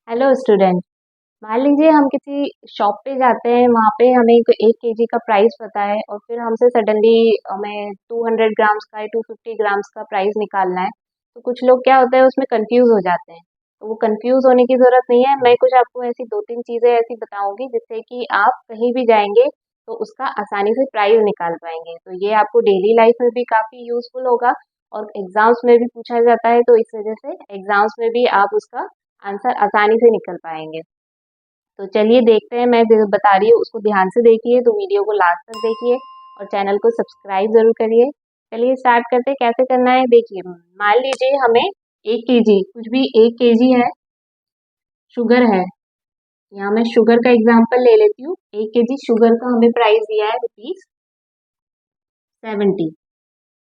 Hello student. मान लीजिए हम किसी शॉप पे जाते हैं, वहाँ पे हमें 1 केजी का प्राइस पता है और फिर हमसे सडनली हमें 200 ग्राम्स का या 250 ग्राम्स का प्राइस निकालना है। तो कुछ लोग क्या होता है उसमें कंफ्यूज हो जाते हैं। तो वो कंफ्यूज होने की ज़रूरत नहीं है। मैं कुछ आपको ऐसी 2-3 चीज़ें ऐसी बताऊंगी जिससे कि आप कहीं भी जाएंगे तो उसका आसानी से प्राइस निकाल पाएंगे। तो ये आपको डेली लाइफ में भी काफ़ी यूजफुल होगा और एग्जाम्स में भी पूछा जाता है, तो इस वजह से एग्जाम्स में भी आप उसका आंसर आसानी से निकल पाएंगे। तो चलिए देखते हैं, मैं जो बता रही हूँ उसको ध्यान से देखिए, तो वीडियो को लास्ट तक देखिए और चैनल को सब्सक्राइब जरूर करिए। चलिए स्टार्ट करते हैं, कैसे करना है देखिए। मान लीजिए हमें 1 केजी, कुछ भी 1 केजी है, शुगर है। यहाँ मैं शुगर का एग्जाम्पल ले लेती हूँ। 1 केजी शुगर का हमें प्राइस दिया है ₹70।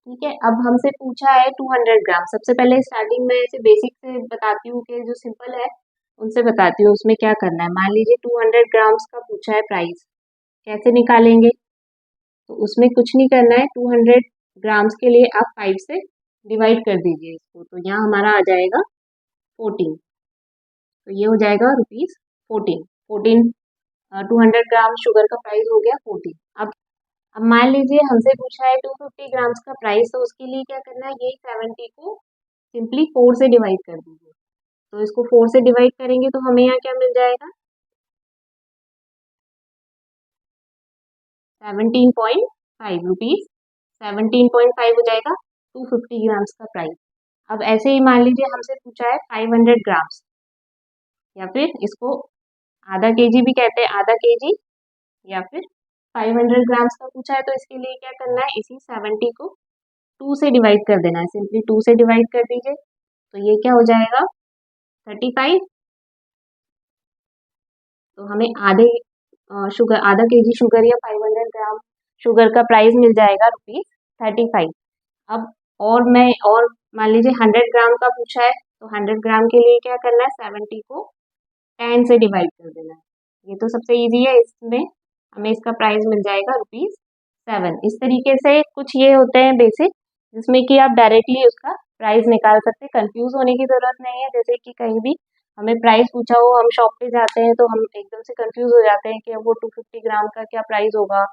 ठीक है, अब हमसे पूछा है 200 ग्राम। सबसे पहले स्टार्टिंग में ऐसे बेसिक से बताती हूँ कि जो सिंपल है उनसे बताती हूँ उसमें क्या करना है। मान लीजिए 200 ग्राम्स का पूछा है प्राइस, कैसे निकालेंगे? तो उसमें कुछ नहीं करना है। 200 ग्राम्स के लिए आप 5 से डिवाइड कर दीजिए इसको, तो यहाँ हमारा आ जाएगा 14। तो ये हो जाएगा ₹14। 14 200 ग्राम शुगर का प्राइस हो गया 14। अब मान लीजिए हमसे पूछा है 250 ग्राम्स का प्राइस, तो उसके लिए क्या करना है, ये 70 को सिंपली 4 से डिवाइड कर दीजिए। तो इसको 4 से डिवाइड करेंगे तो हमें यहाँ क्या मिल जाएगा, 17.5 रुपीज। 17.5 हो जाएगा 250 ग्राम्स का प्राइस। अब ऐसे ही मान लीजिए हमसे पूछा है 500 ग्राम्स, या फिर इसको आधा केजी भी कहते हैं, आधा केजी या फिर 500 ग्राम्स का पूछा है। तो इसके लिए क्या करना है, इसी 70 को 2 से डिवाइड कर देना है। सिंपली 2 से डिवाइड कर दीजिए, तो ये क्या हो जाएगा, 35। तो हमें शुगर, आधा केजी शुगर या 500 ग्राम शुगर का प्राइस मिल जाएगा ₹35। अब और मान लीजिए 100 ग्राम का पूछा है, तो 100 ग्राम के लिए क्या करना है, 70 को 10 से डिवाइड कर देना है। ये तो सबसे इजी है, इसमें हमें इसका प्राइस मिल जाएगा ₹7। इस तरीके से कुछ ये होते हैं बेसिक, जिसमें कि आप डायरेक्टली उसका प्राइस निकाल सकते हैं। कंफ्यूज होने की जरूरत नहीं है। जैसे कि कहीं भी हमें प्राइस पूछा हो, हम शॉप पे जाते हैं तो हम एकदम से कंफ्यूज हो जाते हैं कि अब वो 250 ग्राम का क्या प्राइस होगा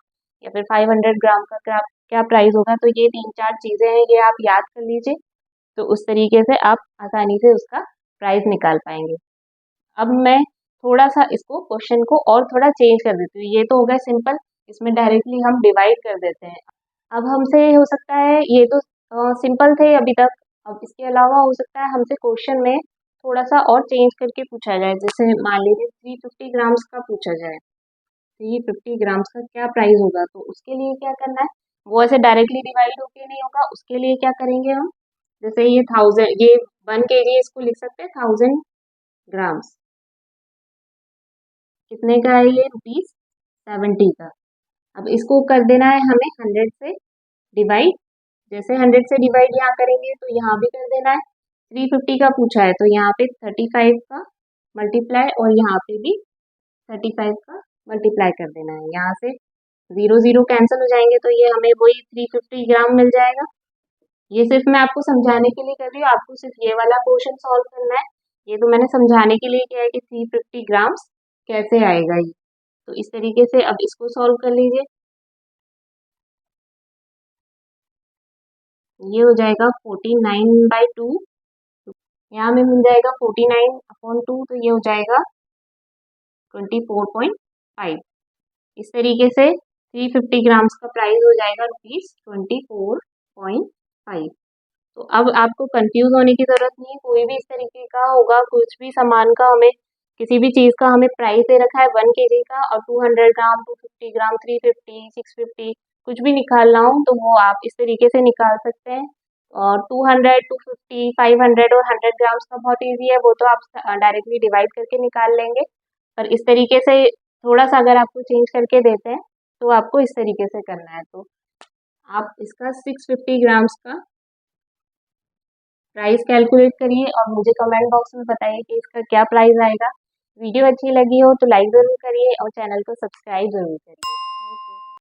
या फिर 500 ग्राम का क्या क्या प्राइस होगा। तो ये 3-4 चीजें हैं, ये आप याद कर लीजिए, तो उस तरीके से आप आसानी से उसका प्राइस निकाल पाएंगे। अब मैं थोड़ा सा इसको क्वेश्चन को और थोड़ा चेंज कर देती हूँ। ये तो हो गया सिंपल, इसमें डायरेक्टली हम डिवाइड कर देते हैं। अब हमसे हो सकता है, ये तो सिंपल थे अभी तक। अब इसके अलावा हो सकता है हमसे क्वेश्चन में थोड़ा सा और चेंज करके पूछा जाए। जैसे मान लीजिए 350 ग्राम्स का पूछा जाए, 350 ग्राम्स का क्या प्राइस होगा। तो उसके लिए क्या करना है, वो ऐसे डायरेक्टली डिवाइड होके नहीं होगा। उसके लिए क्या करेंगे हम, जैसे ये 1000, ये 1 केजी, इसको लिख सकते हैं 1000 ग्राम्स। कितने का है ये, ₹70 का। अब इसको कर देना है हमें 100 से डिवाइड। जैसे 100 से डिवाइड यहाँ करेंगे तो यहाँ भी कर देना है। 350 का पूछा है तो यहाँ पे 35 का मल्टीप्लाई और यहाँ पे भी 35 का मल्टीप्लाई कर देना है। यहाँ से 0 0 कैंसिल हो जाएंगे, तो ये हमें वही 350 ग्राम मिल जाएगा। ये सिर्फ मैं आपको समझाने के लिए कर रही हूँ, आपको सिर्फ ये वाला क्वेश्चन सॉल्व करना है। ये तो मैंने समझाने के लिए किया है कि 350 ग्राम्स कैसे आएगा ये। तो इस तरीके से अब इसको सॉल्व कर लीजिए। ये हो जाएगा 49/2। यहाँ में मिल जाएगा 49/2, तो ये हो जाएगा 24.5। इस तरीके से 350 ग्राम्स का प्राइस हो जाएगा ₹24.5। तो अब आपको कंफ्यूज होने की जरूरत नहीं है। कोई भी इस तरीके का होगा, कुछ भी सामान का हमें, किसी भी चीज का हमें प्राइस दे रखा है 1 केजी का, और 200 ग्राम, 250 ग्राम, 350, 650 कुछ भी निकालना हो तो वो आप इस तरीके से निकाल सकते हैं। और 200, 250, 500 और 100 ग्राम्स का बहुत ईजी है, वो तो आप डायरेक्टली डिवाइड करके निकाल लेंगे। पर इस तरीके से थोड़ा सा अगर आपको चेंज करके देते हैं तो आपको इस तरीके से करना है। तो आप इसका 650 ग्राम्स का प्राइस कैलकुलेट करिए और मुझे कमेंट बॉक्स में बताइए कि इसका क्या प्राइस आएगा। वीडियो अच्छी लगी हो तो लाइक ज़रूर करिए और चैनल को सब्सक्राइब ज़रूर करिए।